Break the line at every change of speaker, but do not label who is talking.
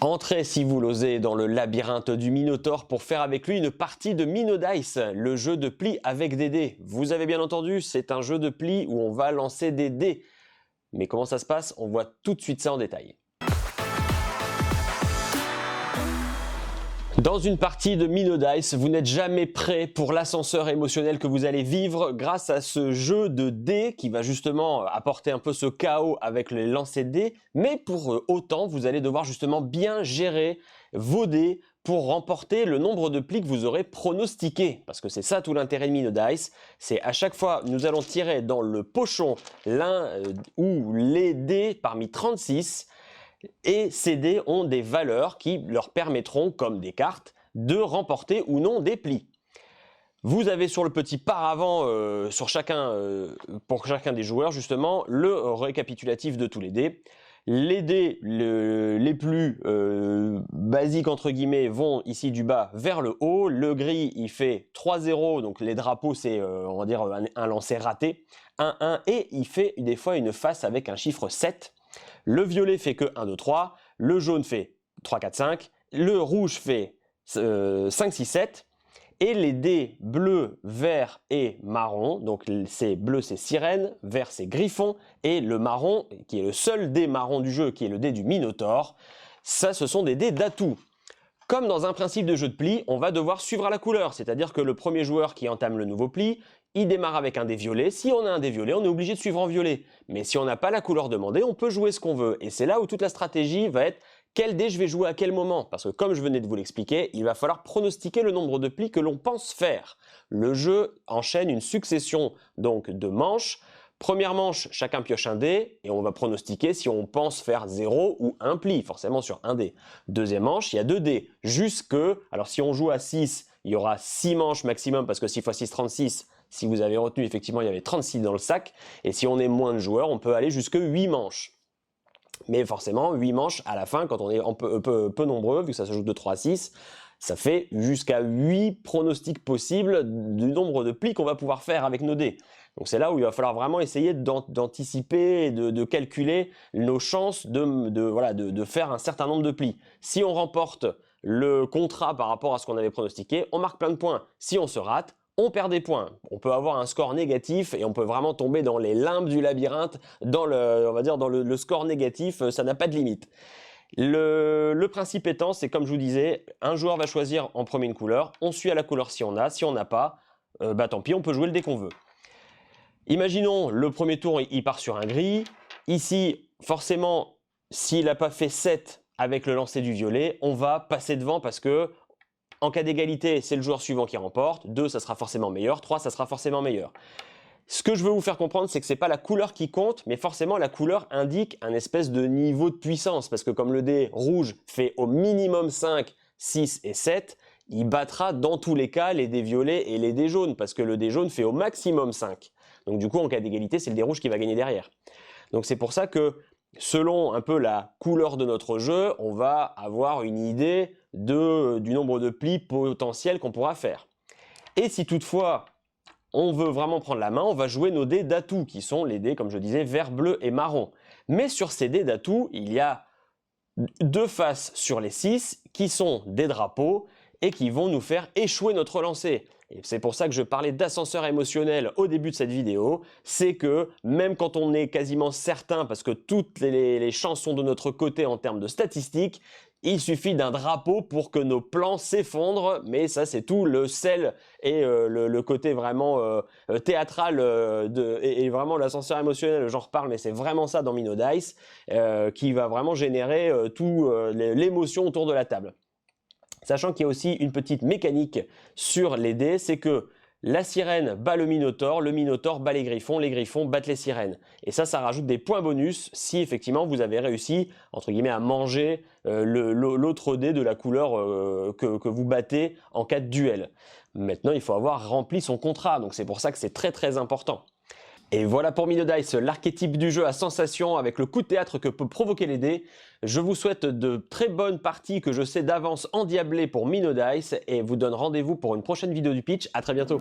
Entrez si vous l'osez dans le labyrinthe du Minotaure pour faire avec lui une partie de Minodice, le jeu de plis avec des dés. Vous avez bien entendu, c'est un jeu de plis où on va lancer des dés. Mais comment ça se passe? On voit tout de suite ça en détail. Dans une partie de Minodice, vous n'êtes jamais prêt pour l'ascenseur émotionnel que vous allez vivre grâce à ce jeu de dés qui va justement apporter un peu ce chaos avec les lancers de dés. Mais pour autant, vous allez devoir justement bien gérer vos dés pour remporter le nombre de plis que vous aurez pronostiqué. Parce que c'est ça tout l'intérêt de Minodice. C'est à chaque fois, nous allons tirer dans le pochon l'un ou les dés parmi 36. Et ces dés ont des valeurs qui leur permettront, comme des cartes, de remporter ou non des plis. Vous avez sur le petit paravent, pour chacun des joueurs, justement, le récapitulatif de tous les dés. Les dés les plus basiques, entre guillemets, vont ici du bas vers le haut. Le gris, il fait 3-0, donc les drapeaux, c'est, on va dire, un lancer raté. 1-1, et il fait des fois une face avec un chiffre 7. Le violet fait que 1, 2, 3, le jaune fait 3, 4, 5, le rouge fait 5, 6, 7, et les dés bleus, vert et marron, donc c'est bleu c'est sirène, vert c'est griffon, et le marron, qui est le seul dé marron du jeu, qui est le dé du Minotaure, ça ce sont des dés d'atout. Comme dans un principe de jeu de pli, on va devoir suivre à la couleur, c'est-à-dire que le premier joueur qui entame le nouveau pli, il démarre avec un dé violet. Si on a un dé violet, on est obligé de suivre en violet. Mais si on n'a pas la couleur demandée, on peut jouer ce qu'on veut. Et c'est là où toute la stratégie va être quel dé je vais jouer à quel moment. Parce que comme je venais de vous l'expliquer, il va falloir pronostiquer le nombre de plis que l'on pense faire. Le jeu enchaîne une succession donc de manches. Première manche, chacun pioche un dé et on va pronostiquer si on pense faire 0 ou 1 pli, forcément sur un dé. Deuxième manche, il y a 2 dés. Jusque, alors si on joue à 6, il y aura 6 manches maximum parce que 6 x 6, 36. Si vous avez retenu, effectivement, il y avait 36 dans le sac. Et si on est moins de joueurs, on peut aller jusque 8 manches. Mais forcément, 8 manches à la fin, quand on est peu nombreux, vu que ça se joue de 3 à 6, ça fait jusqu'à 8 pronostics possibles du nombre de plis qu'on va pouvoir faire avec nos dés. Donc c'est là où il va falloir vraiment essayer d'anticiper et de calculer nos chances de faire un certain nombre de plis. Si on remporte le contrat par rapport à ce qu'on avait pronostiqué, on marque plein de points. Si on se rate, on perd des points. On peut avoir un score négatif et on peut vraiment tomber dans les limbes du labyrinthe, dans le score négatif, ça n'a pas de limite. Le principe étant, c'est comme je vous disais, un joueur va choisir en premier une couleur, on suit à la couleur si on n'a pas, tant pis, on peut jouer le dé qu'on veut. Imaginons, le premier tour, il part sur un gris. Ici, forcément, s'il n'a pas fait 7 avec le lancer du violet, on va passer devant parce que en cas d'égalité, c'est le joueur suivant qui remporte. 2, ça sera forcément meilleur. 3, ça sera forcément meilleur. Ce que je veux vous faire comprendre, c'est que c'est pas la couleur qui compte, mais forcément la couleur indique un espèce de niveau de puissance. Parce que comme le dé rouge fait au minimum 5, 6 et 7, il battra dans tous les cas les dés violets et les dés jaunes. Parce que le dé jaune fait au maximum 5. Donc du coup, en cas d'égalité, c'est le dé rouge qui va gagner derrière. Donc c'est pour ça que selon un peu la couleur de notre jeu, on va avoir une idée du nombre de plis potentiels qu'on pourra faire. Et si toutefois on veut vraiment prendre la main, on va jouer nos dés d'atout, qui sont les dés, comme je disais, vert, bleu et marron. Mais sur ces dés d'atout, il y a 2 faces sur les 6 qui sont des drapeaux et qui vont nous faire échouer notre lancer. Et c'est pour ça que je parlais d'ascenseur émotionnel au début de cette vidéo, c'est que même quand on est quasiment certain, parce que toutes les chances sont de notre côté en termes de statistiques, il suffit d'un drapeau pour que nos plans s'effondrent, mais ça c'est tout le sel et le côté vraiment théâtral et vraiment l'ascenseur émotionnel, j'en reparle, mais c'est vraiment ça dans Minodice, qui va vraiment générer l'émotion autour de la table. Sachant qu'il y a aussi une petite mécanique sur les dés, c'est que la sirène bat le Minotaure bat les griffons battent les sirènes. Et ça rajoute des points bonus si effectivement vous avez réussi, entre guillemets, à manger l'autre dé de la couleur que vous battez en cas de duel. Maintenant, il faut avoir rempli son contrat, donc c'est pour ça que c'est très très important. Et voilà pour Minodice, l'archétype du jeu à sensation avec le coup de théâtre que peut provoquer les dés. Je vous souhaite de très bonnes parties que je sais d'avance endiablées pour Minodice et vous donne rendez-vous pour une prochaine vidéo du pitch. À très bientôt.